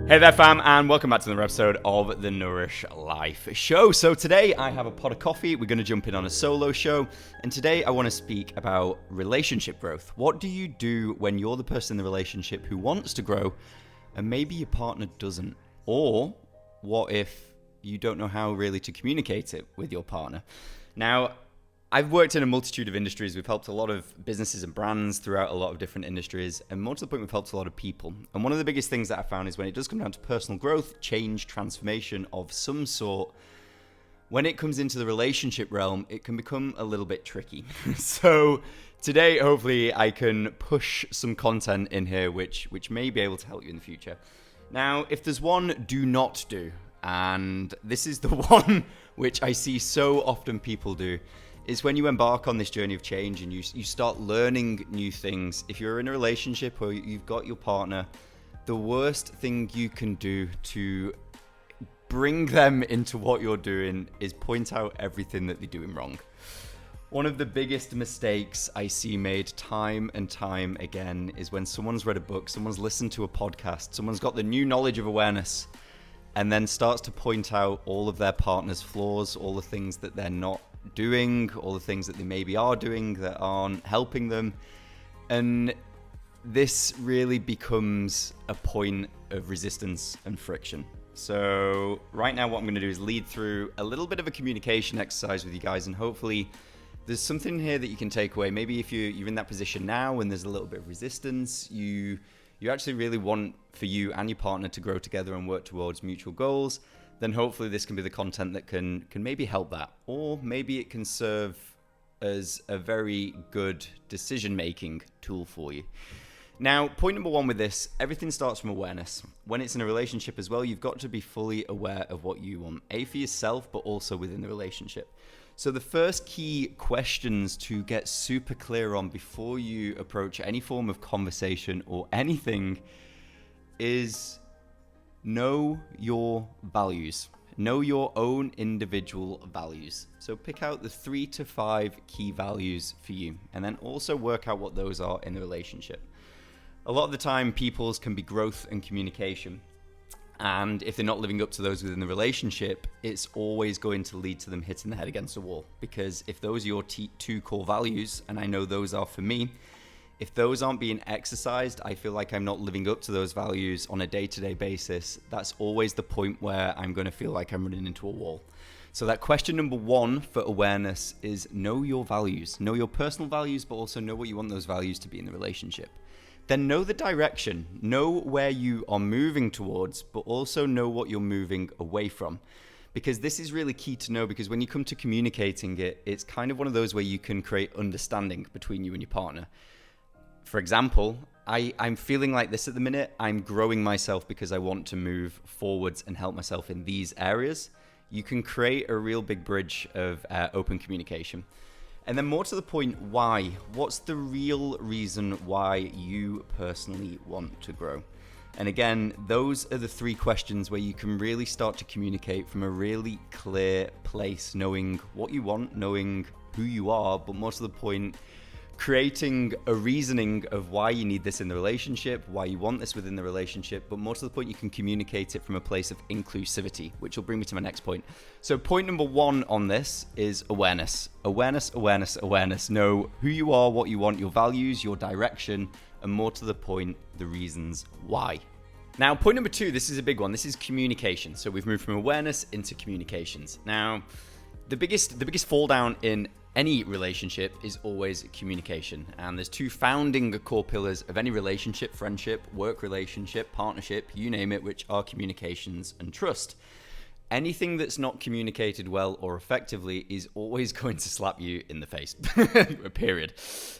Hey there fam, and welcome back to another episode of the Nourish Life Show. So today I have a pot of coffee, we're going to jump in on a solo show, and today I want to speak about relationship growth. What do you do when you're the person in the relationship who wants to grow, and maybe your partner doesn't? Or what if you don't know how really to communicate it with your partner? Now, I've worked in a multitude of industries. We've helped a lot of businesses and brands throughout a lot of different industries. And more to the point, we've helped a lot of people. And one of the biggest things that I found is when it does come down to personal growth, change, transformation of some sort, when it comes into the relationship realm, it can become a little bit tricky. So today, hopefully, I can push some content in here which may be able to help you in the future. Now, if there's one do not do, and this is the one which I see so often people do, is when you embark on this journey of change and you start learning new things. If you're in a relationship or you've got your partner, the worst thing you can do to bring them into what you're doing is point out everything that they're doing wrong. One of the biggest mistakes I see made time and time again is when someone's read a book, someone's listened to a podcast, someone's got the new knowledge of awareness, and then starts to point out all of their partner's flaws, all the things that they're not doing, all the things that they maybe are doing that aren't helping them. And this really becomes a point of resistance and friction. So right now what I'm going to do is lead through a little bit of a communication exercise with you guys, and hopefully there's something here that you can take away. Maybe if you're in that position now and there's a little bit of resistance, you actually really want for you and your partner to grow together and work towards mutual goals, then hopefully this can be the content that can maybe help that. Or maybe it can serve as a very good decision-making tool for you. Now, point number one with this, everything starts from awareness. When it's in a relationship as well, you've got to be fully aware of what you want, A, for yourself, but also within the relationship. So the first key questions to get super clear on before you approach any form of conversation or anything is know your values. Know your own individual values. So pick out the 3 to 5 key values for you, and then also work out what those are in the relationship. A lot of the time, people's can be growth and communication. And if they're not living up to those within the relationship, it's always going to lead to them hitting their head against a wall. Because if those are your 2 core values, and I know those are for me, if those aren't being exercised, I feel like I'm not living up to those values on a day-to-day basis. That's always the point where I'm going to feel like I'm running into a wall. So that question number 1 for awareness is know your values. Know your personal values, but also know what you want those values to be in the relationship. Then know the direction. Know where you are moving towards, but also know what you're moving away from. Because this is really key to know, because when you come to communicating it, it's kind of one of those where you can create understanding between you and your partner. For example, I'm feeling like this at the minute. I'm growing myself because I want to move forwards and help myself in these areas. You can create a real big bridge of open communication. And then more to the point, why? What's the real reason why you personally want to grow? And again, those are the 3 questions where you can really start to communicate from a really clear place, knowing what you want, knowing who you are, but more to the point, creating a reasoning of why you need this in the relationship, why you want this within the relationship, but more to the point, you can communicate it from a place of inclusivity, which will bring me to my next point. So point number 1 on this is awareness. Awareness, awareness, awareness. Know who you are, what you want, your values, your direction, and more to the point, the reasons why. Now, point number 2, this is a big one. This is communication. So we've moved from awareness into communications. Now, the biggest fall down in any relationship is always communication. And there's 2 founding core pillars of any relationship, friendship, work relationship, partnership, you name it, which are communications and trust. Anything that's not communicated well or effectively is always going to slap you in the face, period.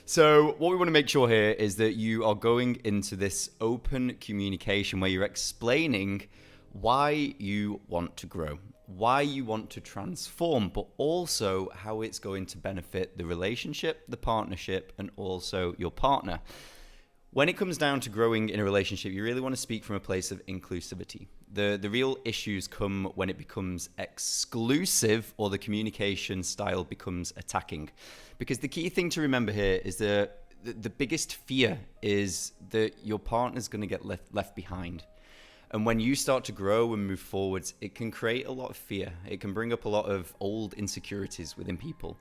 So what we want to make sure here is that you are going into this open communication where you're explaining why you want to grow, why you want to transform, but also how it's going to benefit the relationship, the partnership, and also your partner. When it comes down to growing in a relationship, you really want to speak from a place of inclusivity. The real issues come when it becomes exclusive or the communication style becomes attacking. Because the key thing to remember here is the biggest fear is that your partner's going to get left behind. And when you start to grow and move forwards, it can create a lot of fear. It can bring up a lot of old insecurities within people.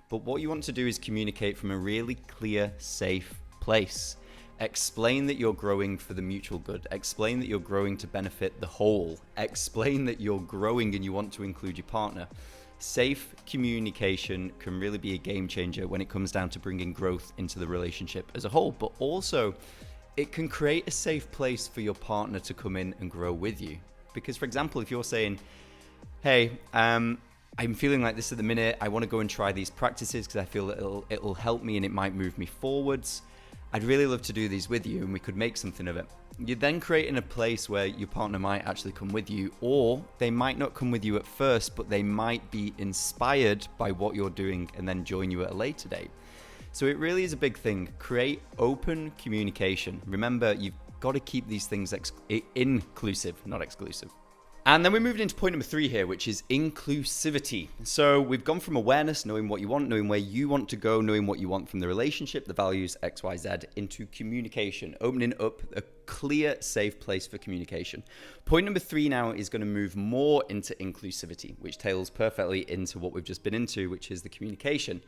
But what you want to do is communicate from a really clear, safe place. Explain that you're growing for the mutual good. Explain that you're growing to benefit the whole. Explain that you're growing and you want to include your partner. Safe communication can really be a game changer when it comes down to bringing growth into the relationship as a whole, but also it can create a safe place for your partner to come in and grow with you. Because, for example, if you're saying, hey, I'm feeling like this at the minute, I want to go and try these practices because I feel that it'll help me and it might move me forwards. I'd really love to do these with you and we could make something of it. You're then creating a place where your partner might actually come with you, or they might not come with you at first, but they might be inspired by what you're doing and then join you at a later date. So it really is a big thing. Create open communication. Remember, you've got to keep these things inclusive, not exclusive. And then we moved into point number 3 here, which is inclusivity. So we've gone from awareness, knowing what you want, knowing where you want to go, knowing what you want from the relationship, the values, X, Y, Z, into communication, opening up a clear, safe place for communication. Point number 3 now is going to move more into inclusivity, which tails perfectly into what we've just been into, which is the communication.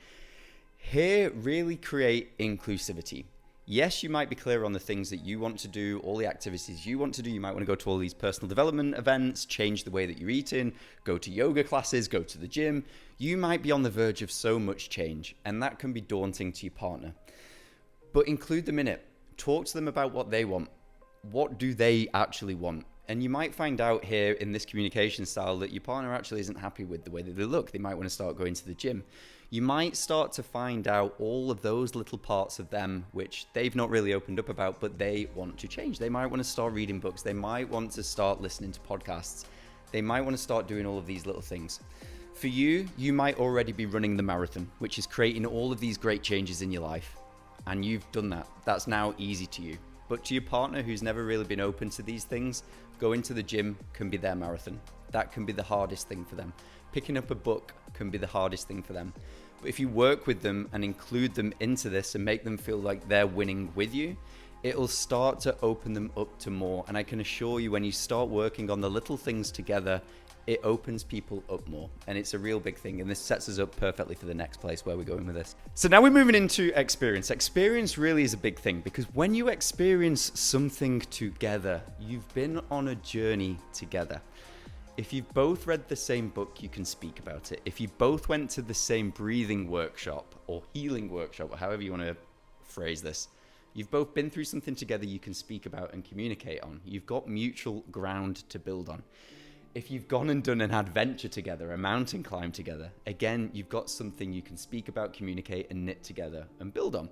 Here, really create inclusivity. Yes, you might be clear on the things that you want to do, all the activities you want to do. You might want to go to all these personal development events, change the way that you're eating, go to yoga classes, go to the gym. You might be on the verge of so much change, and that can be daunting to your partner. But include them in it. Talk to them about what they want. What do they actually want? And you might find out here in this communication style that your partner actually isn't happy with the way that they look. They might want to start going to the gym. You might start to find out all of those little parts of them which they've not really opened up about, but they want to change. They might want to start reading books. They might want to start listening to podcasts. They might want to start doing all of these little things. For you, you might already be running the marathon, which is creating all of these great changes in your life. And you've done that. That's now easy to you. But to your partner who's never really been open to these things, going to the gym can be their marathon. That can be the hardest thing for them. Picking up a book can be the hardest thing for them. But if you work with them and include them into this and make them feel like they're winning with you, it'll start to open them up to more. And I can assure you, when you start working on the little things together, it opens people up more. And it's a real big thing. And this sets us up perfectly for the next place where we're going with this. So now we're moving into experience. Experience really is a big thing, because when you experience something together, you've been on a journey together. If you've both read the same book, you can speak about it. If you both went to the same breathing workshop or healing workshop, or however you want to phrase this, you've both been through something together you can speak about and communicate on. You've got mutual ground to build on. If you've gone and done an adventure together, a mountain climb together, again, you've got something you can speak about, communicate, and knit together and build on.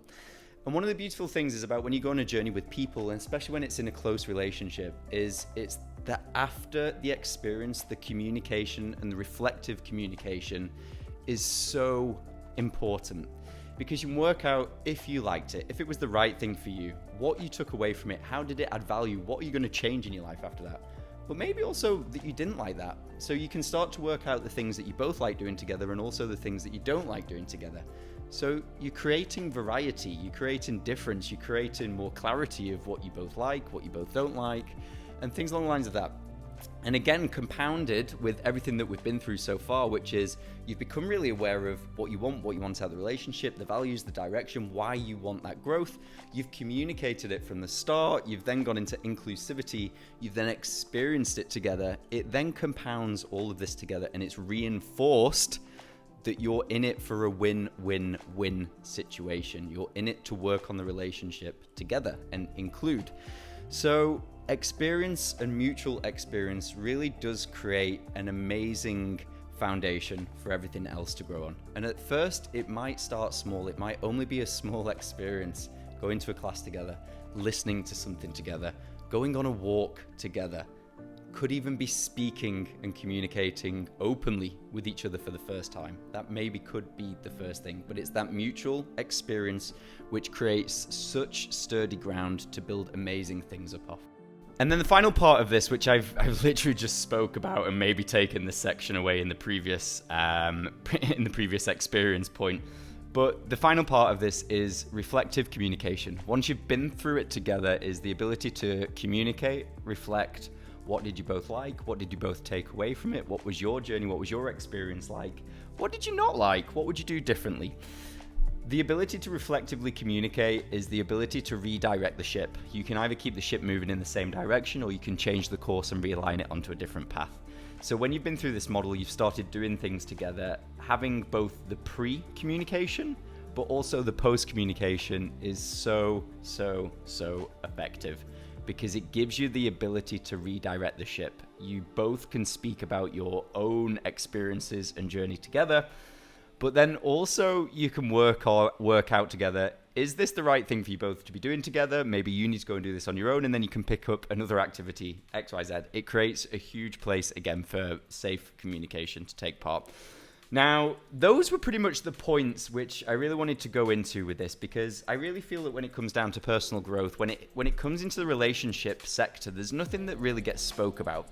And one of the beautiful things is about when you go on a journey with people, and especially when it's in a close relationship, is it's that after the experience, the communication and the reflective communication is so important, because you can work out if you liked it, if it was the right thing for you, what you took away from it, how did it add value, what are you going to change in your life after that. But maybe also that you didn't like that. So you can start to work out the things that you both like doing together and also the things that you don't like doing together. So you're creating variety, you're creating difference, you're creating more clarity of what you both like, what you both don't like, and things along the lines of that. And again, compounded with everything that we've been through so far, which is you've become really aware of what you want out of the relationship, the values, the direction, why you want that growth. You've communicated it from the start. You've then gone into inclusivity. You've then experienced it together. It then compounds all of this together, and it's reinforced that you're in it for a win-win-win situation. You're in it to work on the relationship together and include. So experience and mutual experience really does create an amazing foundation for everything else to grow on. And at first, it might start small. It might only be a small experience, going to a class together, listening to something together, going on a walk together. Could even be speaking and communicating openly with each other for the first time. That maybe could be the first thing, but it's that mutual experience which creates such sturdy ground to build amazing things up off. And then the final part of this, which I've literally just spoke about and maybe taken this section away in the previous experience point, but the final part of this is reflective communication. Once you've been through it together, is the ability to communicate, reflect What did you both like? What did you both take away from it? What was your journey? What was your experience like? What did you not like? What would you do differently? The ability to reflectively communicate is the ability to redirect the ship. You can either keep the ship moving in the same direction, or you can change the course and realign it onto a different path. So when you've been through this model, you've started doing things together, having both the pre-communication, but also the post-communication is so effective, because it gives you the ability to redirect the ship. You both can speak about your own experiences and journey together, but then also you can work out together. Is this the right thing for you both to be doing together? Maybe you need to go and do this on your own, and then you can pick up another activity, XYZ. It creates a huge place, again, for safe communication to take part. Now, those were pretty much the points which I really wanted to go into with this, because I really feel that when it comes down to personal growth, when it comes into the relationship sector, there's nothing that really gets spoke about.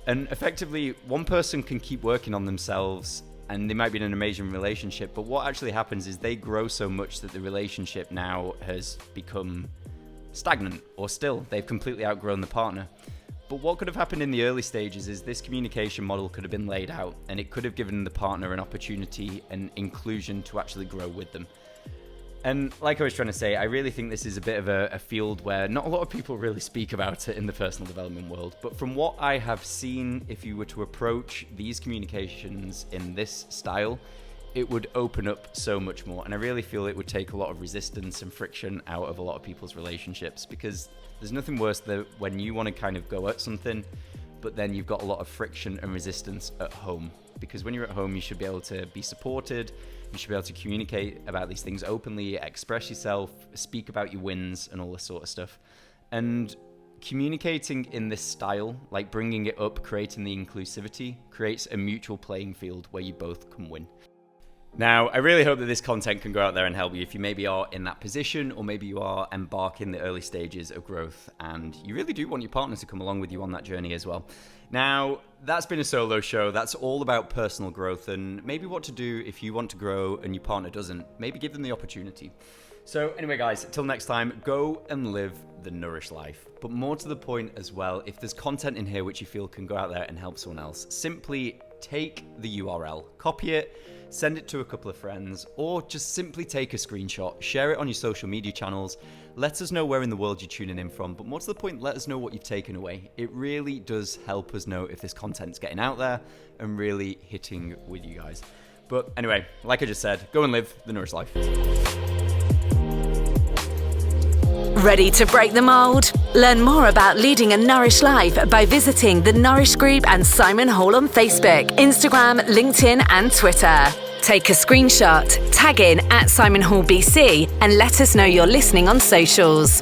And effectively, one person can keep working on themselves and they might be in an amazing relationship, but what actually happens is they grow so much that the relationship now has become stagnant, or still, they've completely outgrown the partner. But what could have happened in the early stages is this communication model could have been laid out, and it could have given the partner an opportunity and inclusion to actually grow with them. And like I was trying to say, I really think this is a bit of a field where not a lot of people really speak about it in the personal development world. But from what I have seen, if you were to approach these communications in this style, it would open up so much more. And I really feel it would take a lot of resistance and friction out of a lot of people's relationships, because there's nothing worse than when you want to kind of go at something, but then you've got a lot of friction and resistance at home. Because when you're at home, you should be able to be supported. You should be able to communicate about these things openly, express yourself, speak about your wins and all this sort of stuff. And communicating in this style, like bringing it up, creating the inclusivity, creates a mutual playing field where you both can win. Now, I really hope that this content can go out there and help you if you maybe are in that position, or maybe you are embarking the early stages of growth and you really do want your partner to come along with you on that journey as well. Now, that's been a solo show. That's all about personal growth and maybe what to do if you want to grow and your partner doesn't. Maybe give them the opportunity. So anyway, guys, till next time, go and live the nourished life. But more to the point as well, if there's content in here which you feel can go out there and help someone else, simply take the URL, copy it, send it to a couple of friends, or just simply take a screenshot, share it on your social media channels. Let us know where in the world you're tuning in from, but more to the point, let us know what you've taken away. It really does help us know if this content's getting out there and really hitting with you guys. But anyway, like I just said, go and live the nourished life. Ready to break the mold? Learn more about leading a nourished life by visiting the Nourish Group and Simon Hall on Facebook, Instagram, LinkedIn and Twitter. Take a screenshot, tag in @Simon Hall BC and let us know you're listening on socials.